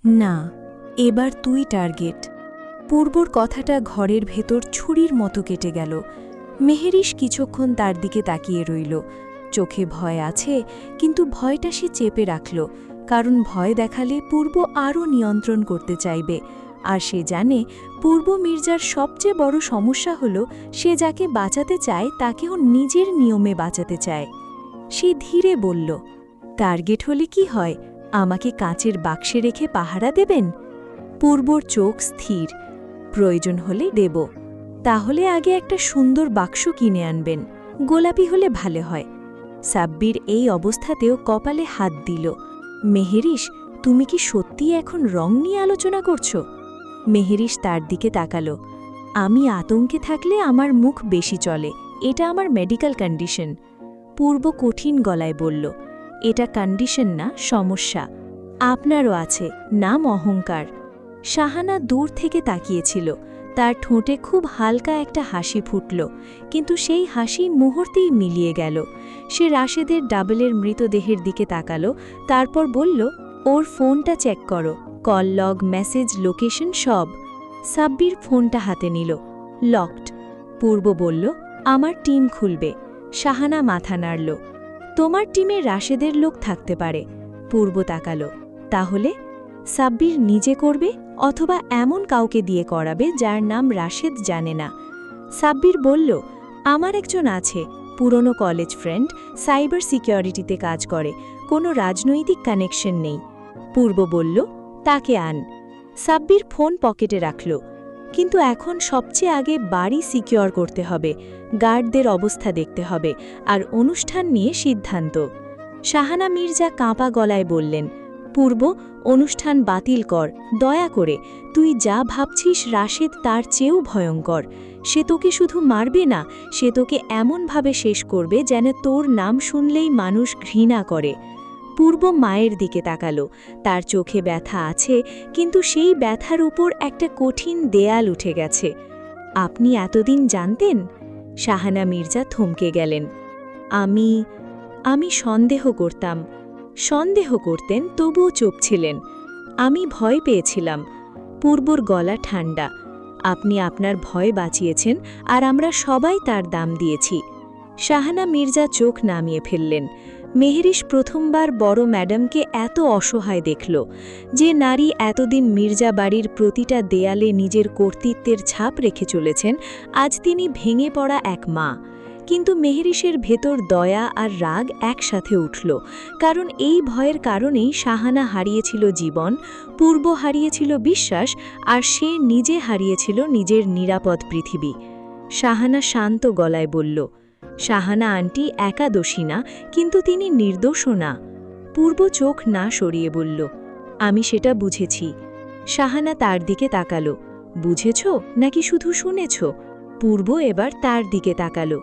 না, এবার তুই টার্গেট। পূর্বর কথাটা ঘরের ভেতর ছুরির মতো কেটে গেল। মেহেরিশ কিছুক্ষণ তার দিকে তাকিয়ে রইল। চোখে ভয় আছে, কিন্তু ভয়টা সে চেপে রাখল, কারণ ভয় দেখালে পূর্ব আরও নিয়ন্ত্রণ করতে চাইবে। আর সে জানে পূর্ব মির্জার সবচেয়ে বড় সমস্যা হল সে যাকে বাঁচাতে চায় তাকেও নিজের নিয়মে বাঁচাতে চায়। সে ধীরে বলল, টার্গেট হলে কি হয়? আমাকে কাঁচের বাক্সে রেখে পাহারা দেবেন? পূর্বর চোখ স্থির। প্রয়োজন হলে দেব। তাহলে আগে একটা সুন্দর বাক্স কিনে আনবেন। গোলাপি হলে ভালো হয়। সাব্বির এই অবস্থাতেও কপালে হাত দিল। মেহেরিশ, তুমি কি সত্যি এখন রং নিয়ে আলোচনা করছো? মেহেরিশ তার দিকে তাকালো। আমি আতঙ্কে থাকলে আমার মুখ বেশি চলে। এটা আমার মেডিকেল কন্ডিশন। পূর্ব কঠিন গলায় বলল, এটা কন্ডিশন না, সমস্যা। আপনারও আছে, নাম অহংকার। শাহানা দূর থেকে তাকিয়েছিল। তার ঠোঁটে খুব হালকা একটা হাসি ফুটল, কিন্তু সেই হাসি মুহূর্তেই মিলিয়ে গেল। সে রাশেদের ডাবলের মৃতদেহের দিকে তাকালো, তারপর বলল, ওর ফোনটা চেক করো, কল লগ, মেসেজ, লোকেশন সব। সাব্বির ফোনটা হাতে নিল। লকড। পূর্ব বলল, আমার টিম খুলবে। শাহানা মাথা নাড়ল। তোমার টিমে রাশেদের লোক থাকতে পারে। পূর্ব তাকালো। তাহলে? সাব্বির নিজে করবে, অথবা এমন কাউকে দিয়ে করাবে যার নাম রাশেদ জানে না। সাব্বির বলল, আমার একজন আছে, পুরনো কলেজ ফ্রেন্ড, সাইবার সিকিউরিটিতে কাজ করে, কোনো রাজনৈতিক কানেকশন নেই। পূর্ব বলল, তাকে আন। সাব্বির ফোন পকেটে রাখল। কিন্তু এখন সবচেয়ে আগে বাড়ি সিকিউর করতে হবে, গার্ডদের অবস্থা দেখতে হবে, আর অনুষ্ঠান নিয়ে সিদ্ধান্ত। শাহানা মির্জা কাঁপা গলায় বললেন, পূর্ব, অনুষ্ঠান বাতিল কর, দয়া করে। তুই যা ভাবছিস রাশেদ তার চেয়েও ভয়ঙ্কর। সে তোকে শুধু মারবে না, সে তোকে এমনভাবে শেষ করবে যেন তোর নাম শুনলেই মানুষ ঘৃণা করে। পূর্ব মায়ের দিকে তাকালো। তার চোখে ব্যথা আছে, কিন্তু সেই ব্যথার উপর একটা কঠিন দেয়াল উঠে গেছে। আপনি এতদিন জানতেন? শাহানা মির্জা থমকে গেলেন। আমি সন্দেহ করতাম। সন্দেহ করতেন, তবুও চুপ ছিলেন। আমি ভয় পেয়েছিলাম। পূর্বর গলা ঠান্ডা। আপনি আপনার ভয় বাঁচিয়েছেন, আর আমরা সবাই তার দাম দিয়েছি। শাহানা মির্জা চোখ নামিয়ে ফেললেন। মেহেরিশ প্রথমবার বড় ম্যাডামকে এত অসহায় দেখল। যে নারী এতদিন মির্জা বাড়ির প্রতিটা দেয়ালে নিজের কর্তৃত্বের ছাপ রেখে চলেছেন, আজ তিনি ভেঙে পড়া এক মা। কিন্তু মেহেরিশের ভেতর দয়া আর রাগ একসাথে উঠল, কারণ এই ভয়ের কারণেই শাহানা হারিয়েছিল জীবন, পূর্ব হারিয়েছিল বিশ্বাস, আর সে নিজে হারিয়েছিল নিজের নিরাপদ পৃথিবী। শাহানা শান্ত গলায় বলল, শাহানা আন্টি একাদোষী না, কিন্তু তিনি নির্দোষও না। পূর্ব চোখ না সরিয়ে বলল, আমি সেটা বুঝেছি। শাহানা তার দিকে তাকালো। বুঝেছ নাকি শুধু শুনেছ? পূর্ব এবার তার দিকে তাকালো।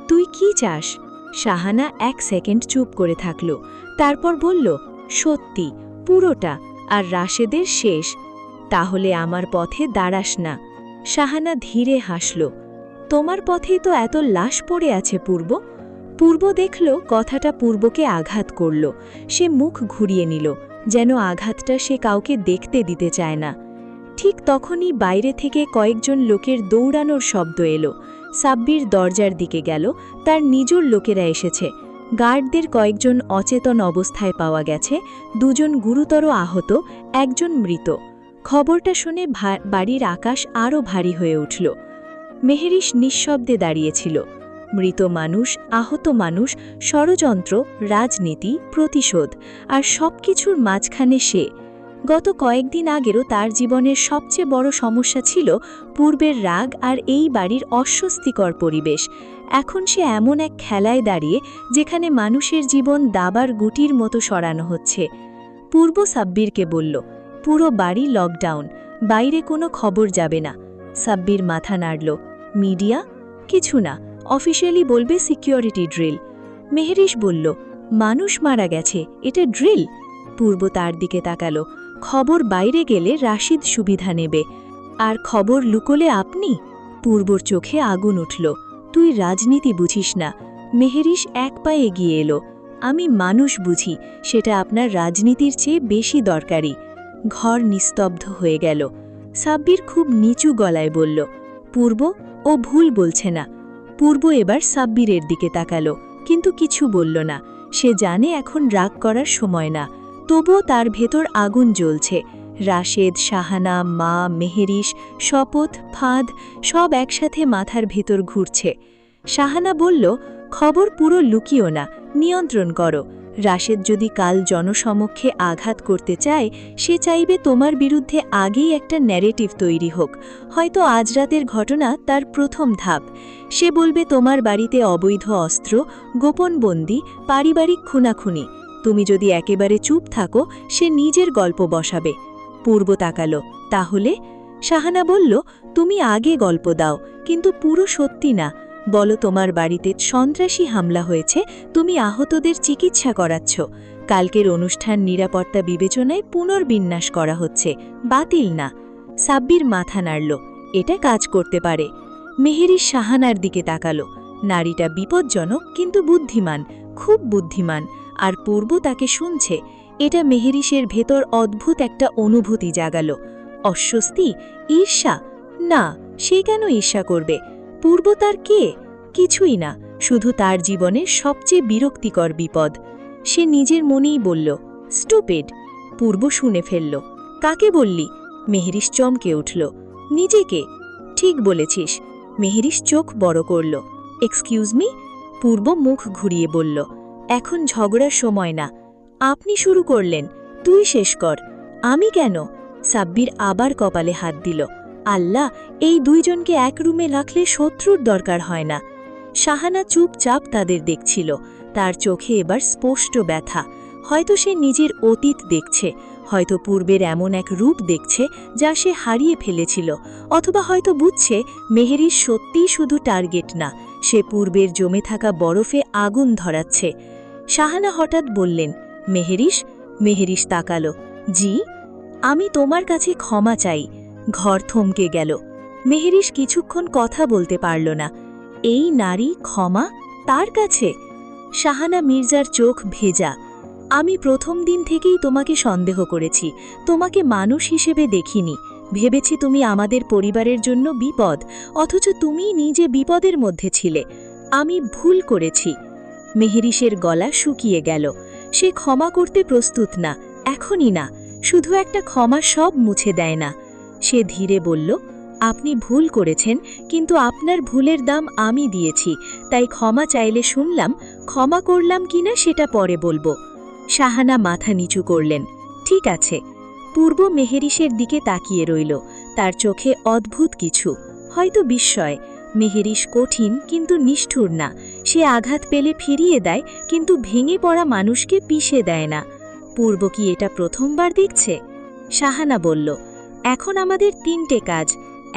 তুই কি চাস? শাহানা এক সেকেন্ড চুপ করে থাকল, তারপর বলল, সত্যি, পুরোটা, আর রাশেদের শেষ। তাহলে আমার পথে দাঁড়াস না। শাহানা ধীরে হাসল। তোমার পথেই তো এত লাশ পড়ে আছে পূর্ব। পূর্ব দেখল কথাটা পূর্বকে আঘাত করল। সে মুখ ঘুরিয়ে নিল, যেন আঘাতটা সে কাউকে দেখতে দিতে চায় না। ঠিক তখনই বাইরে থেকে কয়েকজন লোকের দৌড়ানোর শব্দ এলো। সাব্বির দরজার দিকে গেল। তার নিজের লোকেরা এসেছে। গার্ডদের কয়েকজন অচেতন অবস্থায় পাওয়া গেছে, দুজন গুরুতর আহত, একজন মৃত। খবরটা শুনে বাড়ির আকাশ আরও ভারী হয়ে উঠল। মেহেরিশ নিঃশব্দে দাঁড়িয়েছিল। মৃত মানুষ, আহত মানুষ, ষড়যন্ত্র, রাজনীতি, প্রতিশোধ, আর সবকিছুর মাঝখানে সে। গত কয়েকদিন আগেরও তার জীবনের সবচেয়ে বড় সমস্যা ছিল পূর্বের রাগ আর এই বাড়ির অস্বস্তিকর পরিবেশ। এখন সে এমন এক খেলায় দাঁড়িয়ে যেখানে মানুষের জীবন দাবার গুটির মতো সরানো হচ্ছে। পূর্ব সাব্বিরকে বলল, পুরো বাড়ি লকডাউন, বাইরে কোনো খবর যাবে না। সাব্বির মাথা নাড়ল। মিডিয়া? কিছু না, অফিসিয়ালি বলবে সিকিউরিটি ড্রিল। মেহেরিশ বলল, মানুষ মারা গেছে, এটা ড্রিল? পূর্ব তার দিকে তাকালো। খবর বাইরে গেলে রাশিদ সুবিধা নেবে, আর খবর লুকোলে আপনি? পূর্বর চোখে আগুন উঠল। তুই রাজনীতি বুঝিস না। মেহেরিশ এক পায়ে এগিয়ে এলো। আমি মানুষ বুঝি, সেটা আপনার রাজনীতির চেয়ে বেশি দরকারি। ঘর নিস্তব্ধ হয়ে গেল। সাব্বির খুব নিচু গলায় বলল, পূর্ব, ও ভুল বলছে না। পূর্ব এবার সাব্বিরের দিকে তাকালো, কিন্তু কিছু বলল না। সে জানে এখন রাগ করার সময় না। তবুও তার ভেতর আগুন জ্বলছে। রাশেদ, শাহানা, মা, মেহেরিশ, শপথ, ফাঁদ সব একসাথে মাথার ভেতর ঘুরছে। শাহানা বলল, খবর পুরো লুকিও না, নিয়ন্ত্রণ করো। রাশেদ যদি কাল জনসমক্ষে আঘাত করতে চায়, সে চাইবে তোমার বিরুদ্ধে আগেই একটা ন্যারেটিভ তৈরি হোক। হয়তো আজ রাতের ঘটনা তার প্রথম ধাপ। সে বলবে তোমার বাড়িতে অবৈধ অস্ত্র, গোপন বন্দি, পারিবারিক খুনাখুনি। তুমি যদি একেবারে চুপ থাকো, সে নিজের গল্প বসাবে। পূর্ব তাকালো, তাহলে? শাহানা বলল, তুমি আগে গল্প দাও, কিন্তু পুরো সত্যি না। বলো তোমার বাড়িতে সন্ত্রাসী হামলা হয়েছে, তুমি আহতদের চিকিৎসা করাচ্ছ। কালকের অনুষ্ঠান নিরাপত্তা বিবেচনায় পুনর্বিন্যাস করা হচ্ছে, বাতিল না। সাব্বির মাথা নাড়ল, এটা কাজ করতে পারে। মেহেরিশ শাহানার দিকে তাকালো। নারীটা বিপজ্জনক কিন্তু বুদ্ধিমান, খুব বুদ্ধিমান। আর পূর্ব তাকে শুনছে। এটা মেহেরিশের ভেতর অদ্ভুত একটা অনুভূতি জাগালো। অস্বস্তি? ঈর্ষা? না, সে কেন ঈর্ষা করবে? পূর্ব তার কে? কিছুই না, শুধু তার জীবনের সবচেয়ে বিরক্তিকর বিপদ। সে নিজের মনেই বলল, স্টুপিড। পূর্ব শুনে ফেলল। কাকে বললি? মেহেরিশ চমকে উঠল। নিজেকে। ঠিক বলেছিস। মেহেরিশ চোখ বড় করল। Excuse me? পূর্ব মুখ ঘুরিয়ে বলল, এখন ঝগড়ার সময় না। আপনি শুরু করলেন, তুই শেষ কর। আমি কেন? সাব্বির আবার কপালে হাত দিল। আল্লাহ, এই দুইজনকে এক রুমে রাখলে শত্রুর দরকার হয় না। শাহানা চুপচাপ তাদের দেখছিল। তার চোখে এবার স্পষ্ট ব্যথা। হয়তো সে নিজের অতীত দেখছে, হয়তো পূর্বের এমন এক রূপ দেখছে যা সে হারিয়ে ফেলেছিল, অথবা হয়তো বুঝছে মেহেরিশ সত্যিই শুধু টার্গেট না, সে পূর্বের জমে থাকা বরফে আগুন ধরাচ্ছে। শাহানা হঠাৎ বললেন, মেহেরিশ? মেহেরিশ তাকালো। জি? আমি তোমার কাছে ক্ষমা চাই। ঘর থমকে গেল। মেহেরিশ কিছুক্ষণ কথা বলতে পারল না। এই নারী ক্ষমা তার কাছে? শাহানা মির্জার চোখ ভেজা। আমি প্রথম দিন থেকেই তোমাকে সন্দেহ করেছি, তোমাকে মানুষ হিসেবে দেখিনি। ভেবেছি তুমি আমাদের পরিবারের জন্য বিপদ, অথচ তুমি নিজে বিপদের মধ্যে ছিলে। আমি ভুল করেছি। মেহেরিশের গলা শুকিয়ে গেল। সে ক্ষমা করতে প্রস্তুত না, এখনই না। শুধু একটা ক্ষমা সব মুছে দেয় না। সে ধীরে বলল, আপনি ভুল করেছেন, কিন্তু আপনার ভুলের দাম আমি দিয়েছি, তাই ক্ষমা চাইলে শুনলাম। ক্ষমা করলাম কিনা সেটা পরে বলবো। শাহানা মাথা নিচু করলেন। ঠিক আছে। পূর্ব মেহেরিশের দিকে তাকিয়ে রইল। তার চোখে অদ্ভুত কিছু, হয়তো বিস্ময়। মেহেরিশ কঠিন কিন্তু নিষ্ঠুর না। সে আঘাত পেলে ফিরিয়ে দেয়, কিন্তু ভেঙে পড়া মানুষকে পিষে দেয় না। পূর্ব কি এটা প্রথমবার দেখছে? শাহানা বলল, এখন আমাদের 3টে কাজ।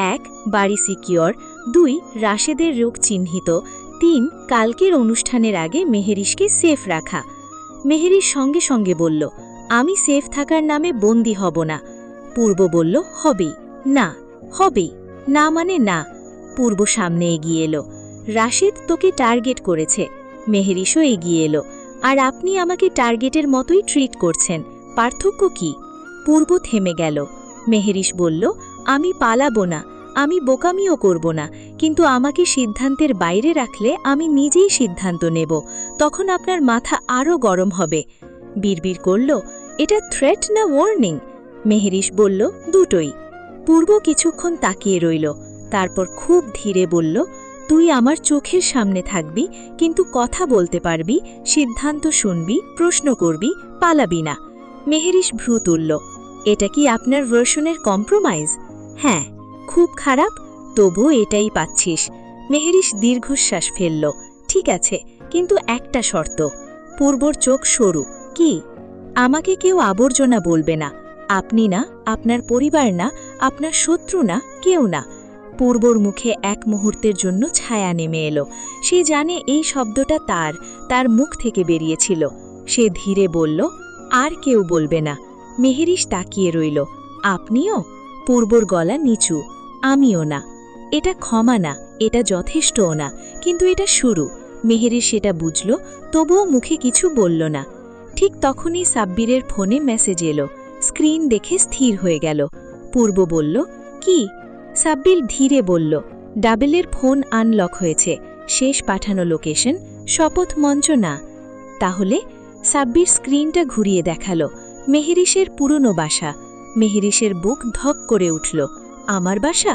1, বাড়ি সিকিওর। 2, রাশেদের রোগ চিহ্নিত। 3, কালকের অনুষ্ঠানের আগে মেহেরিশকে সেফ রাখা। মেহেরিশ সঙ্গে সঙ্গে বলল, আমি সেফ থাকার নামে বন্দী হব না। পূর্ব বলল, হবেই। না, হবেই। না মানে না। পূর্ব সামনে এগিয়ে এলো। রাশেদ তোকে টার্গেট করেছে। মেহেরিশও এগিয়ে এলো। আর আপনি আমাকে টার্গেটের মতোই ট্রিট করছেন। পার্থক্য কি? পূর্ব থেমে গেল। মেহেরিশ বলল, আমি পালাবো না, আমি বোকামিও করব না, কিন্তু আমাকে সিদ্ধান্তের বাইরে রাখলে আমি নিজেই সিদ্ধান্ত নেব। তখন আপনার মাথা আরও গরম হবে। বিড়বিড় করল, এটা থ্রেট না ওয়ার্নিং? মেহেরিশ বলল, দুটোই। পূর্ব কিছুক্ষণ তাকিয়ে রইল। তারপর খুব ধীরে বলল, তুই আমার চোখের সামনে থাকবি, কিন্তু কথা বলতে পারবি, সিদ্ধান্ত শুনবি, প্রশ্ন করবি, পালাবি না। মেহেরিশ ভ্রু তুলল। এটা কি আপনার ভার্সনের কম্প্রোমাইজ? হ্যাঁ। খুব খারাপ? তবু এটাই পাচ্ছিস। মেহেরিশ দীর্ঘশ্বাস ফেলল। ঠিক আছে, কিন্তু একটা শর্ত। পূর্বর চোখ সরু। কি? আমাকে কেউ আবর্জনা বলবে না। আপনি না, আপনার পরিবার না, আপনার শত্রু না, কেউ না। পূর্বর মুখে এক মুহূর্তের জন্য ছায়া নেমে এলো। সে জানে এই শব্দটা তার মুখ থেকে বেরিয়েছিল। সে ধীরে বলল, আর কেউ বলবে না। মেহেরিশ তাকিয়ে রইল। আপনিও? পূর্বর গলা নিচু। আমিও না। এটা ক্ষমা না, এটা যথেষ্টও না, কিন্তু এটা শুরু। মেহেরিশ সেটা বুঝল, তবুও মুখে কিছু বলল না। ঠিক তখনই সাব্বিরের ফোনে মেসেজ এলো। স্ক্রিন দেখে স্থির হয়ে গেল। পূর্ব বলল, কি? সাব্বির ধীরে বলল, ডাবেলের ফোন আনলক হয়েছে, শেষ পাঠানো লোকেশন শপথ মঞ্চ না। তাহলে? সাব্বির স্ক্রিনটা ঘুরিয়ে দেখালো, মেহেরিসের পুরনো বাসা। মেহেরিসের বুক ধক করে উঠল। আমার বাসা?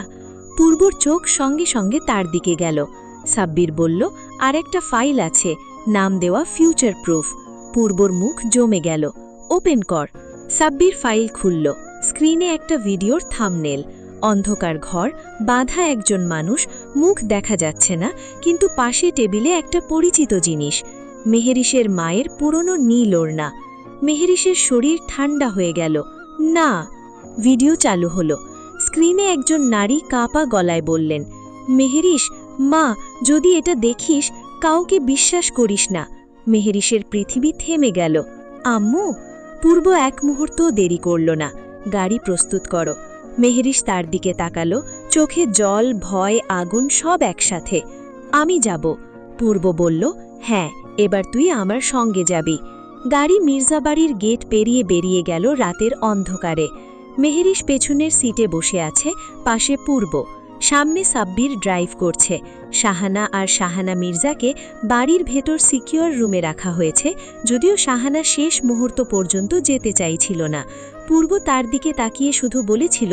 পূর্বর চোখ সঙ্গে সঙ্গে তার দিকে গেল। সাব্বির বলল, আর একটা ফাইল আছে, নাম দেওয়া ফিউচার প্রুফ। পূর্বর মুখ জমে গেল। ওপেন কর। সাব্বির ফাইল খুলল। স্ক্রিনে একটা ভিডিওর থাম্বনেল। অন্ধকার ঘর, বাঁধা একজন মানুষ, মুখ দেখা যাচ্ছে না, কিন্তু পাশে টেবিলে একটা পরিচিত জিনিস, মেহেরিসের মায়ের পুরনো নীল ওড়না। মেহেরিসের শরীর ঠান্ডা হয়ে গেল। না। ভিডিও চালু হলো। স্ক্রিনে একজন নারী কাঁপা গলায় বললেন, মেহেরিস, মা, যদি এটা দেখিস, কাউকে বিশ্বাস করিস না। মেহেরিসের পৃথিবী থেমে গেল। আম্মু? পূর্ব এক মুহূর্তও দেরি করল না। গাড়ি প্রস্তুত করো। মেহেরিস তার দিকে তাকালো, চোখে জল, ভয়, আগুন সব একসাথে। আমি যাব। পূর্ব বলল, হ্যাঁ, এবার তুই আমার সঙ্গে যাবি। গাড়ি মির্জাবাড়ির গেট পেরিয়ে বেরিয়ে গেল রাতের অন্ধকারে। মেহেরিস পেছনের সিটে বসে আছে, পাশে পূর্ব। সামনে সাব্বির ড্রাইভ করছে। শাহানা আর শাহানা মির্জাকে বাড়ির ভেতর সিকিউর রুমে রাখা হয়েছে, যদিও শাহানা শেষ মুহূর্ত পর্যন্ত যেতে চাইছিল না। পূর্ব তার দিকে তাকিয়ে শুধু বলেছিল,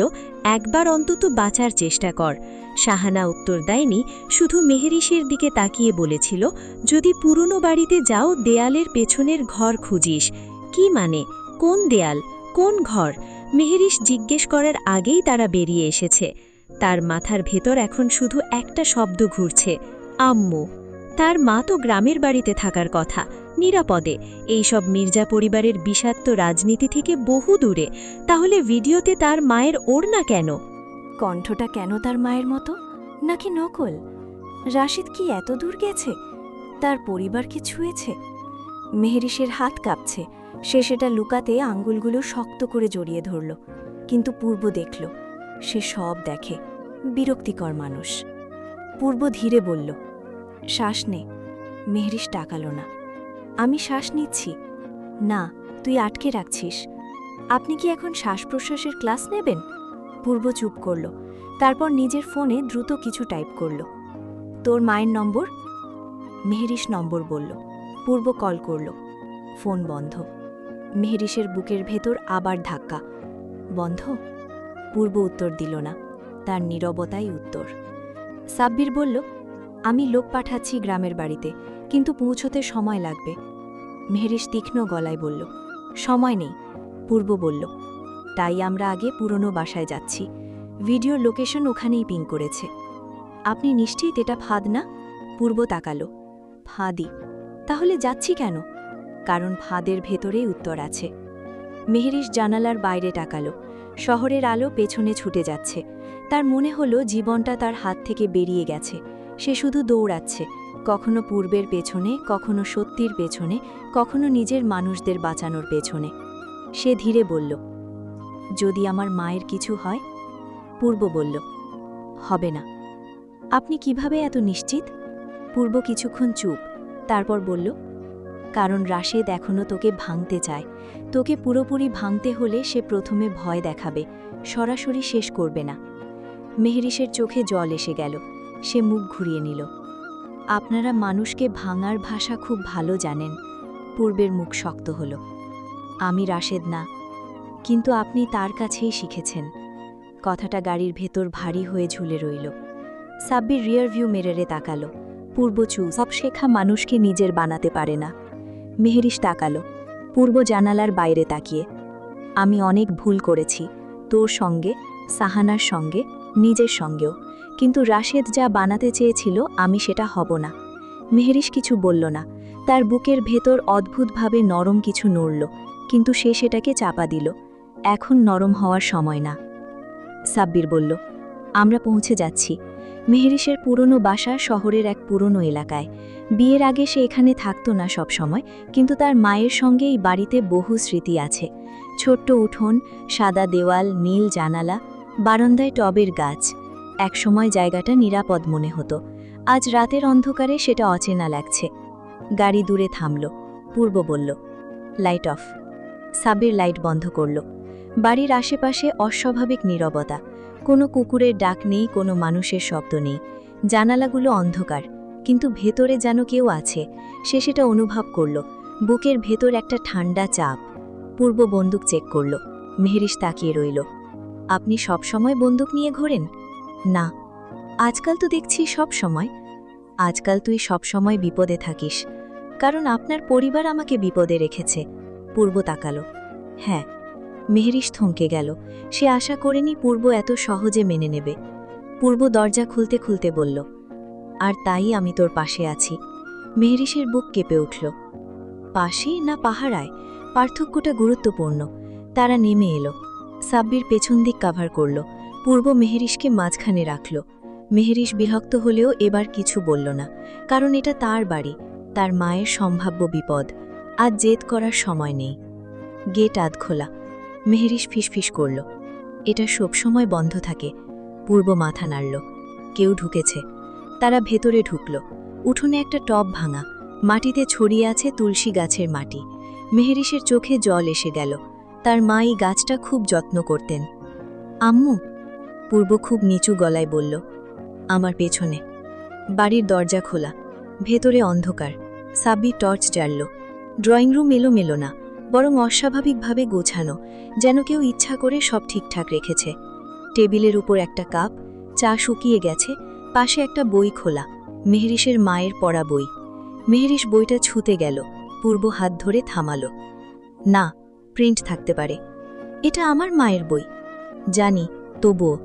একবার অন্তত বাঁচার চেষ্টা কর। শাহানা উত্তর দেয়নি, শুধু মেহেরিসের দিকে তাকিয়ে বলেছিল, যদি পুরনো বাড়িতে যাও, দেয়ালের পেছনের ঘর খুঁজিস। কি মানে? কোন দেয়াল? কোন ঘর? মেহেরিস জিজ্ঞেস করার আগেই তারা বেরিয়ে এসেছে। তার মাথার ভেতর এখন শুধু একটা শব্দ ঘুরছে, আম্মু। তার মা তো গ্রামের বাড়িতে থাকার কথা, নিরাপদে, এইসব মির্জা পরিবারের বিষাক্ত রাজনীতি থেকে বহু দূরে। তাহলে ভিডিওতে তার মায়ের ওড়না কেন? কণ্ঠটা কেন তার মায়ের মতো? নাকি নকল? রাশিদ কি এত দূর গেছে? তার পরিবারকে ছুঁয়েছে? মেহেরিসের হাত কাঁপছে। সে সেটা লুকাতে আঙ্গুলগুলো শক্ত করে জড়িয়ে ধরল। কিন্তু পূর্ব দেখল, সে সব দেখে। বিরক্তিকর মানুষ। পূর্ব ধীরে বলল, শ্বাস নে। মেহেরিস তাকালো না। আমি শ্বাস নিচ্ছি। না, তুই আটকে রাখছিস। আপনি কি এখন শ্বাস প্রশ্বাসের ক্লাস নেবেন? পূর্ব চুপ করল। তারপর নিজের ফোনে দ্রুত কিছু টাইপ করল। তোর মায়ের নম্বর? মেহেরিস নম্বর বলল। পূর্ব কল করল। ফোন বন্ধ। মেহেরিসের বুকের ভেতর আবার ধাক্কা। বন্ধ? পূর্ব উত্তর দিল না। তার নীরবতাই উত্তর। সাব্বির বলল, আমি লোক পাঠাচ্ছি গ্রামের বাড়িতে, কিন্তু পৌঁছতে সময় লাগবে। মেহেরিস তীক্ষ্ণ গলায় বলল, সময় নেই। পূর্ব বলল, তাই আমরা আগে পুরনো বাসায় যাচ্ছি। ভিডিওর লোকেশন ওখানেই পিং করেছে। আপনি নিশ্চিত এটা ফাঁদ না? পূর্ব তাকালো। ফাঁদই। তাহলে যাচ্ছি কেন? কারণ ফাঁদের ভেতরেই উত্তর আছে। মেহেরিস জানালার বাইরে তাকালো। শহরের আলো পেছনে ছুটে যাচ্ছে। তার মনে হলো জীবনটা তার হাত থেকে বেরিয়ে গেছে। সে শুধু দৌড়াচ্ছে, কখনো পূর্বের পেছনে, কখনো সত্যির পেছনে, কখনো নিজের মানুষদের বাঁচানোর পেছনে। সে ধীরে বলল, যদি আমার মায়ের কিছু হয়? পূর্ব বলল, হবে না। আপনি কিভাবে এত নিশ্চিত? পূর্ব কিছুক্ষণ চুপ, তারপর বলল, কারণ রাশেদ এখনও তোকে ভাঙতে চায়। তোকে পুরোপুরি ভাঙতে হলে সে প্রথমে ভয় দেখাবে, সরাসরি শেষ করবে না। মেহেরিসের চোখে জল এসে গেল। সে মুখ ঘুরিয়ে নিল। আপনারা মানুষকে ভাঙার ভাষা খুব ভালো জানেন। পূর্বের মুখ শক্ত হল। আমি রাশেদ না, কিন্তু আপনি তার কাছেই শিখেছেন। কথাটা গাড়ির ভেতর ভারী হয়ে ঝুলে রইল। সাব্বির রিয়ার ভিউ মিররে তাকালো। পূর্ব সব শেখা মানুষকে নিজের বানাতে পারে না। মেহেরিস তাকালো। পূর্ব জানালার বাইরে তাকিয়ে, আমি অনেক ভুল করেছি, তোর সঙ্গে, সাহানার সঙ্গে, নিজের সঙ্গেও, কিন্তু রাশেদ যা বানাতে চেয়েছিল আমি সেটা হব না। মেহেরিস কিছু বলল না। তার বুকের ভেতর অদ্ভুতভাবে নরম কিছু নড়ল, কিন্তু সে সেটাকে চাপা দিল। এখন নরম হওয়ার সময় না। সাব্বির বলল, আমরা পৌঁছে যাচ্ছি। মেহেরিসের পুরনো বাসা শহরের এক পুরনো এলাকায়। বিয়ের আগে সে এখানে থাকতো না সব সময়, কিন্তু তার মায়ের সঙ্গে এই বাড়িতে বহু স্মৃতি আছে। ছোট্ট উঠোন, সাদা দেওয়াল, নীল জানালা, বারান্দায় টবের গাছ। একসময় জায়গাটা নিরাপদ মনে হতো। আজ রাতের অন্ধকারে সেটা অচেনা লাগছে। গাড়ি দূরে থামল। পূর্ব বলল, লাইট অফ। সাব্বির লাইট বন্ধ করল। বাড়ির আশেপাশে অস্বাভাবিক নীরবতা, কোনো কুকুরের ডাক নেই, কোনো মানুষের শব্দ নেই। জানালাগুলো অন্ধকার, কিন্তু ভেতরে যেন কেউ আছে। সে সেটা অনুভব করল। বুকের ভেতর একটা ঠান্ডা চাপ। পূর্ব বন্দুক চেক করল। মেহেরিশ তাকিয়ে রইল। আপনি সব সময় বন্দুক নিয়ে ঘোরেন? না। আজকাল তো দেখছি সব সময়। আজকাল তুই সব সময় বিপদে থাকিস, কারণ আপনার পরিবার আমাকে বিপদে রেখেছে। পূর্ব তাকালো। হ্যাঁ। মেহেরিশ থমকে গেল। সে আশা করেনি পূর্ব এত সহজে মেনে নেবে। পূর্ব দরজা খুলতে খুলতে বলল, আর তাই আমি তোর পাশে আছি। মেহেরিশের বুক কেঁপে উঠল। পাশে না পাহারায়, পার্থক্যটা গুরুত্বপূর্ণ। তারা নেমে এলো। সাব্বির পেছন দিক কাভার করল। পূর্ব মেহেরিশকে মাঝখানে রাখল। মেহেরিশ বিরক্ত হলেও এবার কিছু বলল না, কারণ এটা তার বাড়ি, তার মায়ের সম্ভাব্য বিপদ। আজ জেদ করার সময় নেই। গেট আধ খোলা। মেহেরিশ ফিসফিস করল, এটা সবসময় বন্ধ থাকে। পূর্ব মাথা নাড়ল। কেউ ঢুকেছে। তারা ভেতরে ঢুকল। উঠোনে একটা টব ভাঙা, মাটিতে ছড়িয়ে আছে তুলসী গাছের মাটি। মেহেরিশের চোখে জল এসে গেল। তার মা এই গাছটা খুব যত্ন করতেন। আম্মু? পূর্ব খুব নিচু গলায় বলল। আমার পেছনে। বাড়ির দরজা খোলা, ভেতরে অন্ধকার। সাব্বির টর্চ জ্বালল। ড্রয়িং রুম এলোমেলো না, বরং অস্বাভাবিকভাবে গোছানো, যেন কেউ ইচ্ছা করে সব ঠিকঠাক রেখেছে। টেবিলের উপর একটা কাপ, চা শুকিয়ে গেছে, পাশে একটা বই খোলা, মেহেরিশের মায়ের পড়া বই। মেহেরিশ বইটা ছুঁতে গেল। পূর্ব হাত ধরে থামালো। না, প্রিন্ট থাকতে পারে। এটা আমার মায়ের বই। জানি, তবুও।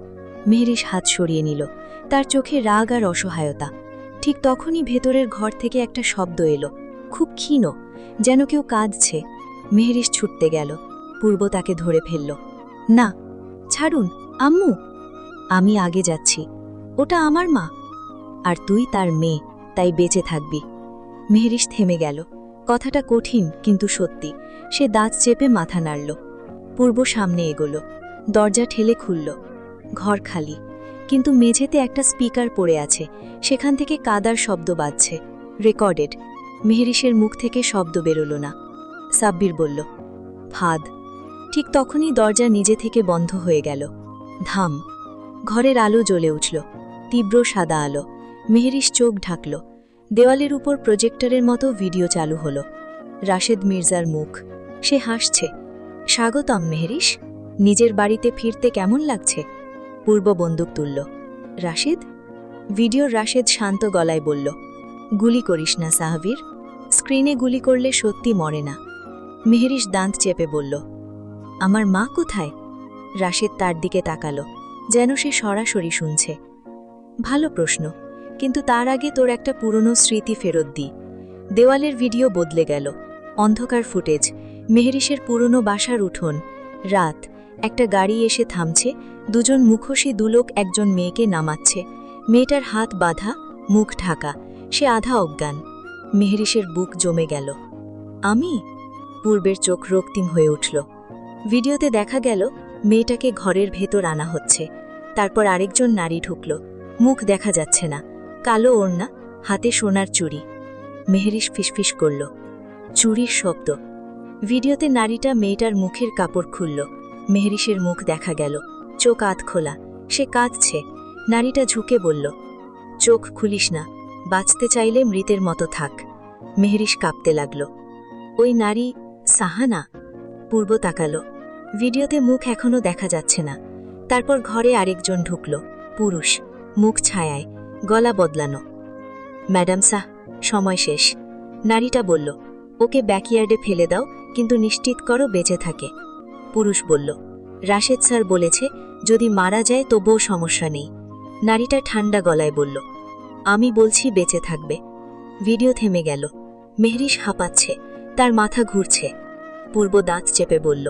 মেহেরিশ হাত সরিয়ে নিল। তার চোখে রাগ আর অসহায়তা। ঠিক তখনই ভেতরের ঘর থেকে একটা শব্দ এলো, খুব ক্ষীণ, যেন কেউ কাঁদছে। মেহেরিশ ছুটতে গেল। পূর্ব তাকে ধরে ফেলল। না, ছাড়ুন, আম্মু। আমি আগে যাচ্ছি। ওটা আমার মা, আর তুই তার মেয়ে, তাই বেঁচে থাকবি। মেহেরিশ থেমে গেল। কথাটা কঠিন, কিন্তু সত্যি। সে দাঁত চেপে মাথা নাড়ল। পূর্ব সামনে এগোল। দরজা ঠেলে খুলল। ঘর খালি, কিন্তু মেঝেতে একটা স্পিকার পড়ে আছে। সেখান থেকে কাদার শব্দ বাজছে। রেকর্ডেড। মেহেরিশের মুখ থেকে শব্দ বেরোল না। সাব্বির বলল, ফাঁদ। ঠিক তখনই দরজা নিজে থেকে বন্ধ হয়ে গেল। ধাম। ঘরের আলো জ্বলে উঠল, তীব্র সাদা আলো। মেহেরিশ চোখ ঢাকল। দেওয়ালের উপর প্রজেক্টরের মতো ভিডিও চালু হলো। রাশেদ মির্জার মুখ। সে হাসছে। স্বাগতম মেহেরিশ, নিজের বাড়িতে ফিরতে কেমন লাগছে? পূর্ব বন্দুক তুলল। রাশেদ? ভিডিওর রাশেদ শান্ত গলায় বলল, গুলি করিস না সাহাবীর। স্ক্রিনে গুলি করলে সত্যি মরে না। মেহেরিশ দাঁত চেপে বলল, আমার মা কোথায়? রাশেদ তার দিকে তাকালো, যেন সে সরাসরি শুনছে। ভালো প্রশ্ন, কিন্তু তার আগে তোর একটা পুরনো স্মৃতি ফেরত দিই। দেওয়ালের ভিডিও বদলে গেল। অন্ধকার ফুটেজ, মেহেরিশের পুরনো বাসার উঠোন। রাত, একটা গাড়ি এসে থামছে। দুজন মুখোশী দুলোক একজন মেয়েকে নামাচ্ছে। মেয়েটার হাত বাঁধা, মুখ ঢাকা, সে আধা অজ্ঞান। মেহেরিশের বুক জমে গেল। আমি? পূর্বের চোখ রক্তিম হয়ে উঠল। ভিডিওতে দেখা গেল মেয়েটাকে ঘরের ভেতর আনা হচ্ছে। তারপর আরেকজন নারী ঢুকল। মুখ দেখা যাচ্ছে না, কালো ওড়না, হাতে সোনার চুড়ি। মেহেরিশ ফিসফিস করল, চুড়ির শব্দ। ভিডিওতে নারীটা মেয়েটার মুখের কাপড় খুলল। মেহেরিশের মুখ দেখা গেল, চোখ আধ খোলা, সে কাঁদছে। নারীটা ঝুঁকে বলল, চোখ খুলিস না, বাঁচতে চাইলে মৃতের মতো থাক। মেহেরিশ কাঁপতে লাগল। ওই নারী সাহানা? পূর্ব তাকালো। ভিডিওতে মুখ এখনো দেখা যাচ্ছে না। তারপর ঘরে আরেকজন ঢুকল, পুরুষ, মুখ ছায়ায়, গলা বদলানো। ম্যাডাম সাহ, সময় শেষ। নারীটা বলল, ওকে ব্যাকইয়ার্ডে ফেলে দাও, কিন্তু নিশ্চিত করো বেঁচে থাকে। পুরুষ বলল, রাশেদ স্যার বলেছে যদি মারা যায় তবুও সমস্যা নেই। নারীটা ঠান্ডা গলায় বলল, আমি বলছি বেঁচে থাকবে। ভিডিও থেমে গেল। মেহেরিশ হাঁপাচ্ছে, তার মাথা ঘুরছে। পূর্ব দাঁত চেপে বলল,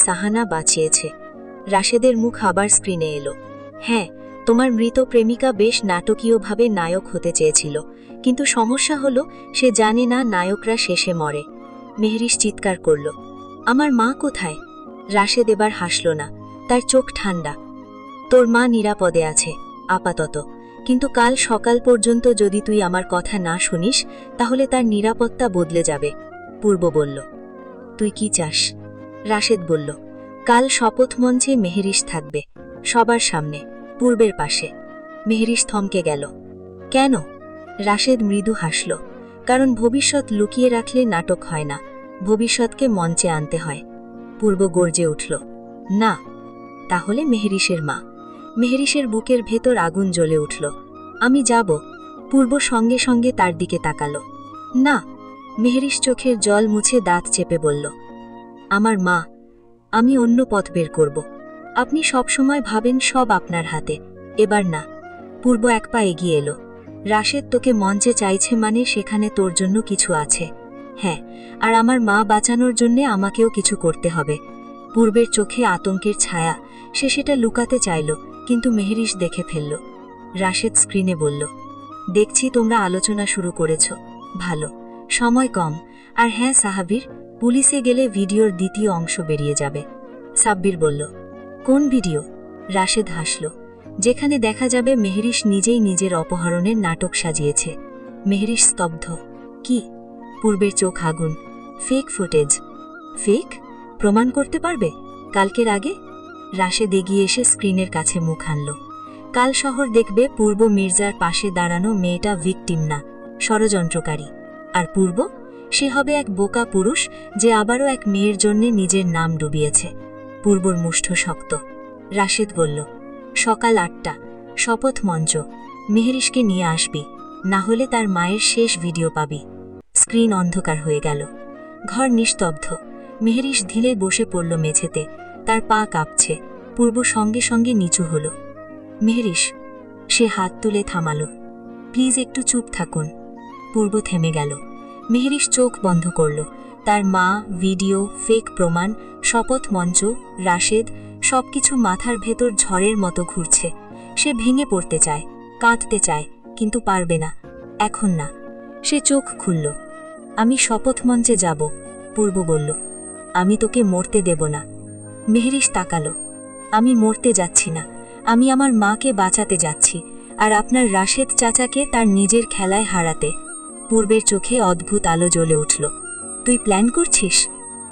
সাহানা বাঁচিয়েছে। রাশেদের মুখ আবার স্ক্রিনে এলো। হ্যাঁ, তোমার মৃত প্রেমিকা বেশ নাটকীয়ভাবে নায়ক হতে চেয়েছিল, কিন্তু সমস্যা হলো সে জানে না নায়করা শেষে মরে। মেহেরিশ চিৎকার করল, আমার মা কোথায়? রাশেদ এবার হাসল না, তার চোখ ঠান্ডা। তোর মা নিরাপদে আছে আপাতত, কিন্তু কাল সকাল পর্যন্ত যদি তুই আমার কথা না শুনিস তাহলে তার নিরাপত্তা বদলে যাবে। পূর্ব বলল, তুই কি চাস? রাশেদ বলল, কাল শপথ মঞ্চে মেহেরিশ থাকবে, সবার সামনে, পূর্বের পাশে। মেহেরিশ থমকে গেল। কেন? রাশেদ মৃদু হাসল। কারণ ভবিষ্যৎ লুকিয়ে রাখলে নাটক হয় না, ভবিষ্যৎকে মঞ্চে আনতে হয়। পূর্ব গর্জে উঠল, না। তাহলে মেহেরিশের মা। মেহেরিশের বুকের ভেতর আগুন জ্বলে উঠল। আমি যাব। পূর্ব সঙ্গে সঙ্গে তার দিকে তাকালো। না। মেহেরিশ চোখের জল মুছে দাঁত চেপে বলল, আমার মা। আমি অন্য পথ বের করব। আপনি সবসময় ভাবেন সব আপনার হাতে, এবার না। পূর্ব এক পা এগিয়ে এলো। রাশেদ তোকে মঞ্চে চাইছে মানে সেখানে তোর জন্য কিছু আছে। হ্যাঁ, আর আমার মা বাঁচানোর জন্যে আমাকেও কিছু করতে হবে। পূর্বের চোখে আতঙ্কের ছায়া, সে সেটা লুকাতে চাইল, কিন্তু মেহেরিশ দেখে ফেলল। রাশেদ স্ক্রিনে বলল, দেখছি তোমরা আলোচনা শুরু করেছ, ভালো। সময় কম। আর হ্যাঁ সাহাবীর, পুলিশে গেলে ভিডিওর দ্বিতীয় অংশ বেরিয়ে যাবে। সাব্বির বলল, কোন ভিডিও? রাশেদ হাসল। যেখানে দেখা যাবে মেহেরিশ নিজেই নিজের অপহরণের নাটক সাজিয়েছে। মেহেরিশ স্তব্ধ। কি? পূর্বের চোখ আগুন। Fake footage. ফেক? প্রমাণ করতে পারবে? কালকের আগে? রাশেদ এগিয়ে এসে স্ক্রিনের কাছে মুখ আনল। কাল শহর দেখবে পূর্ব মির্জার পাশে দাঁড়ানো মেয়েটা ভিকটিম না, ষড়যন্ত্রকারী। আর পূর্ব, সে হবে এক বোকা পুরুষ যে আবারও এক মেয়ের জন্যে নিজের নাম ডুবিয়েছে। পূর্বর মুষ্ঠ শক্ত। রাশেদ বলল, সকাল 8টা, শপথ মঞ্চ। মেহেরিশকে নিয়ে আসবি, না হলে তার মায়ের শেষ ভিডিও পাবি। স্ক্রিন অন্ধকার হয়ে গেল। ঘর নিস্তব্ধ। মেহেরিশ ধীরে বসে পড়ল মেঝেতে, তার পা কাঁপছে। পূর্ব সঙ্গে সঙ্গে নিচু হল। মেহেরিশ। সে হাত তুলে থামালো। প্লিজ একটু চুপ থাকুন। পূর্ব থেমে গেল। মেহেরিশ চোখ বন্ধ করল। তার মা, ভিডিও, ফেক প্রমাণ, শপথ মঞ্চ, রাশেদ, সবকিছু মাথার ভেতর ঝড়ের মতো ঘুরছে। সে ভেঙে পড়তে চায়, কাঁদতে চায়, কিন্তু পারবে না, এখন না। সে চোখ খুলল। আমি শপথ মঞ্চে যাব, পূর্ব বলল। আমি তোকে মরতে দেব না। মেহেরিশ তাকালো। আমি মরতে যাচ্ছি না, আমি আমার মাকে বাঁচাতে যাচ্ছি, আর আপনার রাশেদ চাচাকে তার নিজের খেলায় হারাতে। পূর্বের চোখে অদ্ভুত আলো জ্বলে উঠল। তুই প্ল্যান করছিস?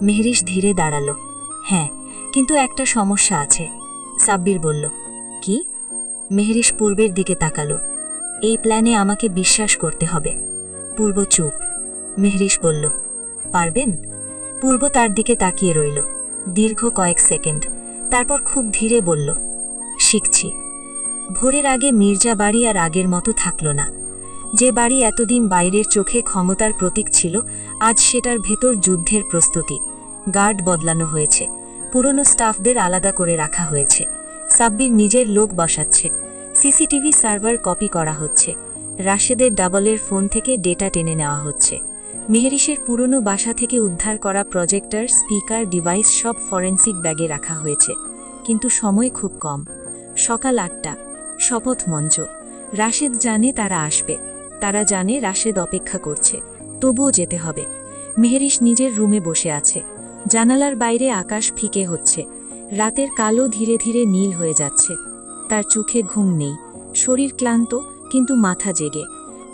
মেহেরিশ ধীরে দাঁড়ালো। হ্যাঁ, কিন্তু একটা সমস্যা আছে। সাব্বির বলল, কি? মেহেরিশ পূর্বের দিকে তাকালো। এই প্ল্যানে আমাকে বিশ্বাস করতে হবে। পূর্ব চুপ। মেহেরিশ বলল, পারবেন? পূর্ব তার দিকে তাকিয়ে রইল দীর্ঘ কয়েক সেকেন্ড, তারপর খুব ধীরে বলল, শিখছি। ভোরের আগে মির্জা বাড়ি আর আগের মতো থাকল না। যে বাড়ি এতদিন বাইরের চোখে ক্ষমতার প্রতীক ছিল, আজ সেটার ভেতর যুদ্ধের প্রস্তুতি। গার্ড বদলানো হয়েছে, পুরনো স্টাফদের আলাদা করে রাখা হয়েছে। সাব্বির নিজের লোক বসাচ্ছে, সিসিটিভি সার্ভার কপি করা হচ্ছে, রাশেদের ডাবলের ফোন থেকে ডেটা টেনে নেওয়া হচ্ছে। মেহেরিশের পুরনো বাসা থেকে উদ্ধার করা প্রজেক্টর, স্পিকার, ডিভাইস সব ফরেনসিক ব্যাগে রাখা হয়েছে। কিন্তু সময় খুব কম। সকাল 8টা, শপথ মঞ্চ। রাশেদ জানে তারা আসবে, তারা জানে রাশেদ অপেক্ষা করছে, তবুও যেতে হবে। মেহেরিশ নিজের রুমে বসে আছে। জানালার বাইরে আকাশ ফিকে হচ্ছে, রাতের কালো ধীরে ধীরে নীল হয়ে যাচ্ছে। তার চোখে ঘুম নেই, শরীর ক্লান্ত, কিন্তু মাথা জেগে।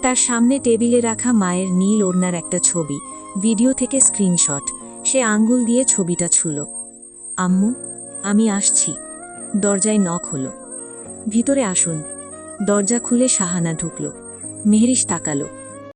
তার সামনে টেবিলে রাখা মায়ের নীল ওড়নার একটা ছবি, ভিডিও থেকে স্ক্রিনশট। সে আঙ্গুল দিয়ে ছবিটা ছুঁল। আম্মু, আমি আসছি। দরজায় নক হলো। ভিতরে আসুন। দরজা খুলে শাহানা ঢুকল। মেহেরিশ তাকালো।